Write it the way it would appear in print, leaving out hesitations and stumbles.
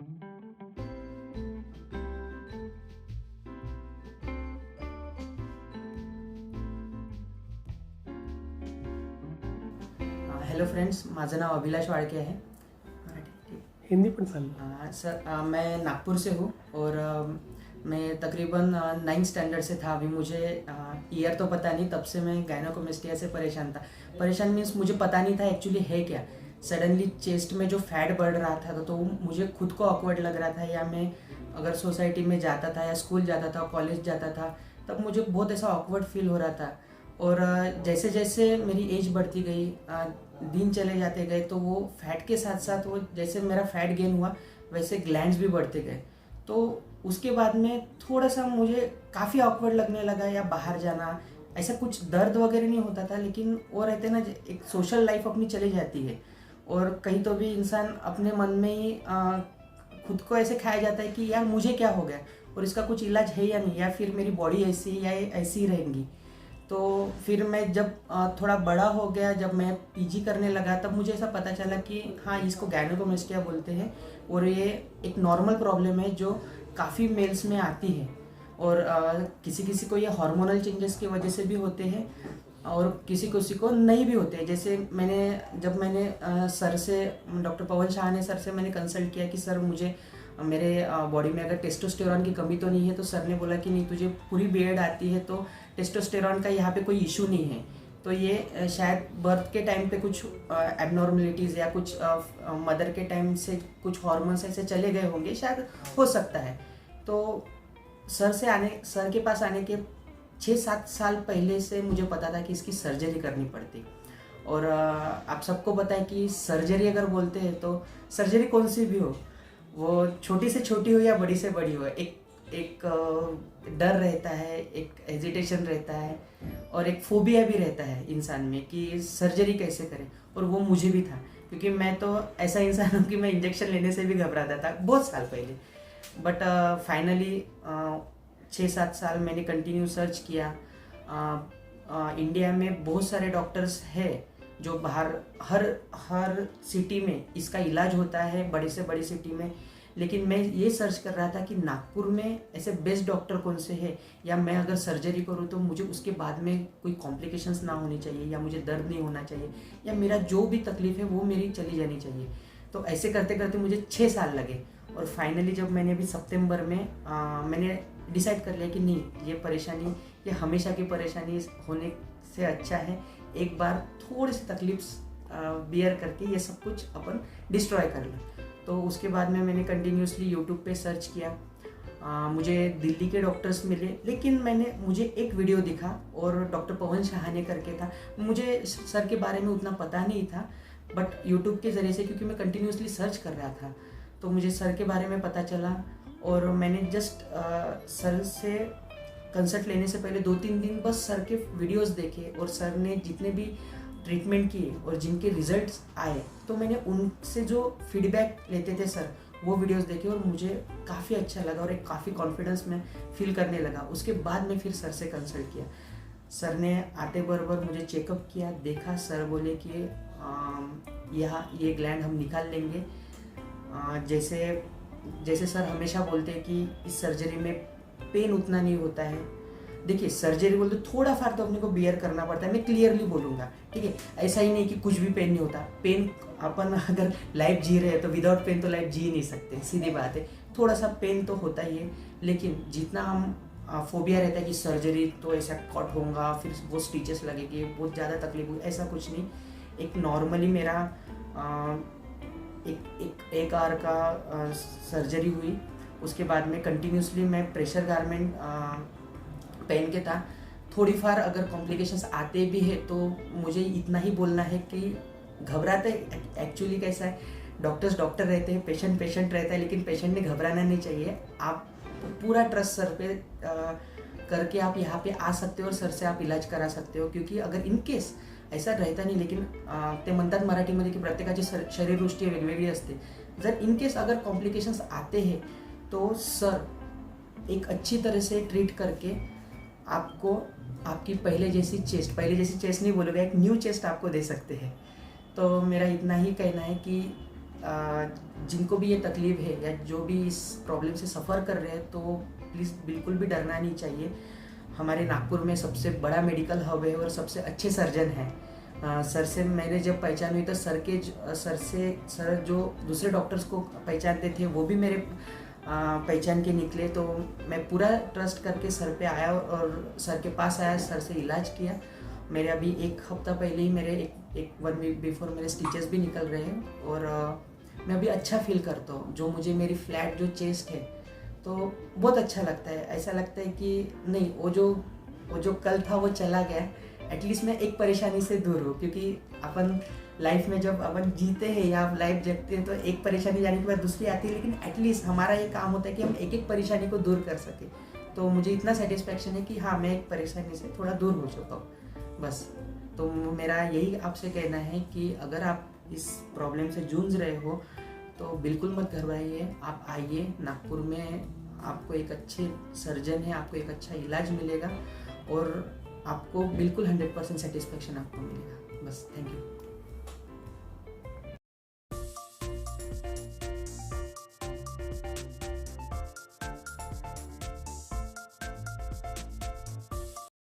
Hello friends, माझं नाव अभिलाष वाळके है। हिंदी पण चालेल। सर, मैं नागपुर से हूँ और मैं तकरीबन 9th स्टैंडर्ड से था। अभी मुझे ईयर तो पता नहीं, तब से मैं गायनोकोमेस्टिया से परेशान था। परेशान मीन्स मुझे पता नहीं था एक्चुअली है क्या। सडनली चेस्ट में जो फैट बढ़ रहा था तो मुझे खुद को ऑकवर्ड लग रहा था, या मैं अगर सोसाइटी में जाता था या स्कूल जाता था, कॉलेज जाता था, तब मुझे बहुत ऐसा ऑकवर्ड फील हो रहा था। और जैसे जैसे मेरी एज बढ़ती गई, दिन चले जाते गए, तो वो फैट के साथ साथ वो जैसे मेरा फैट गेन हुआ वैसे ग्लैंड्स भी बढ़ते गए। तो उसके बाद में थोड़ा सा मुझे काफ़ी ऑकवर्ड लगने लगा, या बाहर जाना, ऐसा कुछ दर्द वगैरह नहीं होता था, लेकिन वो रहते ना, एक सोशल लाइफ अपनी चली जाती है और कहीं तो भी इंसान अपने मन में ही खुद को ऐसे खाया जाता है कि यार मुझे क्या हो गया और इसका कुछ इलाज है या नहीं, या फिर मेरी बॉडी ऐसी या ऐसी ही रहेंगी। तो फिर मैं जब थोड़ा बड़ा हो गया, जब मैं पीजी करने लगा, तब मुझे ऐसा पता चला कि हाँ, इसको गायनोकोमेस्टिया बोलते हैं और ये एक नॉर्मल प्रॉब्लम है जो काफ़ी मेल्स में आती है। और किसी किसी को ये हार्मोनल चेंजेस की वजह से भी होते हैं और किसी किसी को नहीं भी होते हैं। जैसे जब मैंने सर से, डॉक्टर पवन शाह सर से मैंने कंसल्ट किया कि सर मुझे मेरे बॉडी में अगर टेस्टोस्टेरॉन की कमी तो नहीं है, तो सर ने बोला कि नहीं, तुझे पूरी बीएड आती है तो टेस्टोस्टेरॉन का यहाँ पे कोई इशू नहीं है। तो ये शायद बर्थ के टाइम पे कुछ एबनॉर्मलिटीज़ या कुछ मदर के टाइम से कुछ हार्मोन्स ऐसे चले गए होंगे, शायद हो सकता है। तो सर के पास आने के 6-7 साल पहले से मुझे पता था कि इसकी सर्जरी करनी पड़ती। और आप सबको पता है कि सर्जरी अगर बोलते हैं तो सर्जरी कौन सी भी हो, वो छोटी से छोटी हो या बड़ी से बड़ी हो, एक डर रहता है, एक हेजिटेशन रहता है और एक फोबिया भी रहता है इंसान में कि सर्जरी कैसे करें। और वो मुझे भी था, क्योंकि मैं तो ऐसा इंसान हूँ कि मैं इंजेक्शन लेने से भी घबराता था बहुत साल पहले। बट फाइनली 6-7 साल मैंने कंटिन्यू सर्च किया। इंडिया में बहुत सारे डॉक्टर्स हैं जो बाहर हर सिटी में इसका इलाज होता है, बड़े से बड़ी सिटी में। लेकिन मैं ये सर्च कर रहा था कि नागपुर में ऐसे बेस्ट डॉक्टर कौन से हैं, या मैं अगर सर्जरी करूँ तो मुझे उसके बाद में कोई कॉम्प्लिकेशंस ना होनी चाहिए, या मुझे दर्द नहीं होना चाहिए, या मेरा जो भी तकलीफ है वो मेरी चली जानी चाहिए। तो ऐसे करते करते मुझे 6 साल लगे। और फाइनली जब मैंने अभी सितंबर में मैंने डिसाइड कर लिया कि नहीं, ये परेशानी, ये हमेशा की परेशानी होने से अच्छा है एक बार थोड़ी सी तकलीफ बियर करके ये सब कुछ अपन डिस्ट्रॉय कर लें। तो उसके बाद में मैंने कंटिन्यूसली यूट्यूब पे सर्च किया। मुझे दिल्ली के डॉक्टर्स मिले, लेकिन मुझे एक वीडियो दिखा और डॉक्टर पवन शाह ने करके था। मुझे सर के बारे में उतना पता नहीं था, बट यूट्यूब के ज़रिए से, क्योंकि मैं कंटिन्यूसली सर्च कर रहा था, तो मुझे सर के बारे में पता चला। और मैंने जस्ट सर से कंसल्ट लेने से पहले 2-3 दिन बस सर के वीडियोस देखे, और सर ने जितने भी ट्रीटमेंट किए और जिनके रिजल्ट्स आए, तो मैंने उनसे जो फीडबैक लेते थे सर, वो वीडियोस देखे और मुझे काफ़ी अच्छा लगा और एक काफ़ी कॉन्फिडेंस में फील करने लगा। उसके बाद में फिर सर से कंसल्ट किया। सर ने आते बराबर मुझे चेकअप किया, देखा। सर बोले कि यहाँ ये ग्लैंड हम निकाल लेंगे। जैसे सर हमेशा बोलते हैं कि इस सर्जरी में पेन उतना नहीं होता है। देखिए, सर्जरी बोलते थोड़ा फार तो अपने को बियर करना पड़ता है, मैं क्लियरली बोलूँगा, ठीक है। ऐसा ही नहीं कि कुछ भी पेन नहीं होता। पेन, अपन अगर लाइफ जी रहे हैं तो विदाउट पेन तो लाइफ जी नहीं सकते, सीधी बात है। थोड़ा सा पेन तो होता ही है, लेकिन जितना हम फोबिया रहता है कि सर्जरी तो ऐसा कट होगा, फिर वो स्टिचेस लगेगी, बहुत ज़्यादा तकलीफ हुई, ऐसा कुछ नहीं। एक नॉर्मली मेरा एक आर का सर्जरी हुई। उसके बाद में कंटिन्यूसली मैं प्रेशर गारमेंट पहन के था। थोड़ी फार अगर कॉम्प्लिकेशंस आते भी है तो मुझे इतना ही बोलना है कि घबराते, एक्चुअली कैसा है, डॉक्टर्स डॉक्टर रहते हैं, पेशेंट पेशेंट रहता है, लेकिन पेशेंट ने घबराना नहीं चाहिए। आप पूरा ट्रस्ट सर पे करके आप यहाँ पे आ सकते हो और सर से आप इलाज करा सकते हो। क्योंकि अगर इन केस ऐसा रहता नाही, लेकिन ते म्हणतात मराठीमध्ये की प्रत्येकाची शरीरवृष्टी वेगवेगळी असते। जर इन केस अगर कॉम्प्लिकेशंस आते हैं तो सर एक अच्छी तरह से ट्रीट करके आपको आपकी पहले जैसी चेस्ट नहीं बोलूँगा, एक न्यू चेस्ट आपको दे सकते हैं। तो मेरा इतना ही कहना है कि जिनको भी ये तकलीफ है या जो भी इस प्रॉब्लम से सफ़र कर रहे हैं तो प्लीज़ बिल्कुल भी डरना नहीं चाहिए। हमारे नागपुर में सबसे बड़ा मेडिकल हब है और सबसे अच्छे सर्जन हैं। सर से मेरे जब पहचान हुई तो सर जो दूसरे डॉक्टर्स को पहचानते थे वो भी मेरे पहचान के निकले। तो मैं पूरा ट्रस्ट करके सर पे आया और सर के पास आया, सर से इलाज किया। मेरे अभी 1 हफ्ता पहले ही मेरे एक 1 वीक बिफोर मेरे स्टिचेस भी निकल रहे हैं और मैं अभी अच्छा फील करता हूँ। जो मुझे मेरी फ्लैट जो चेस्ट है तो बहुत अच्छा लगता है। ऐसा लगता है कि नहीं, वो जो कल था वो चला गया। एटलीस्ट मैं एक परेशानी से दूर हूँ, क्योंकि अपन लाइफ में जब अपन जीते हैं या लाइफ जगते हैं तो एक परेशानी जाने के बाद दूसरी आती है, लेकिन एटलीस्ट हमारा ये काम होता है कि हम एक एक परेशानी को दूर कर सकें। तो मुझे इतना सेटिस्फेक्शन है कि हाँ, मैं एक परेशानी से थोड़ा दूर हो चुका हूँ बस। तो मेरा यही आपसे कहना है कि अगर आप इस प्रॉब्लम से जूझ रहे हो तो बिल्कुल मत घबराइए, आप आइए। नागपुर में आपको एक अच्छे सर्जन है, आपको एक अच्छा इलाज मिलेगा और आपको बिल्कुल 100% सेटिस्फेक्शन आपको मिलेगा बस।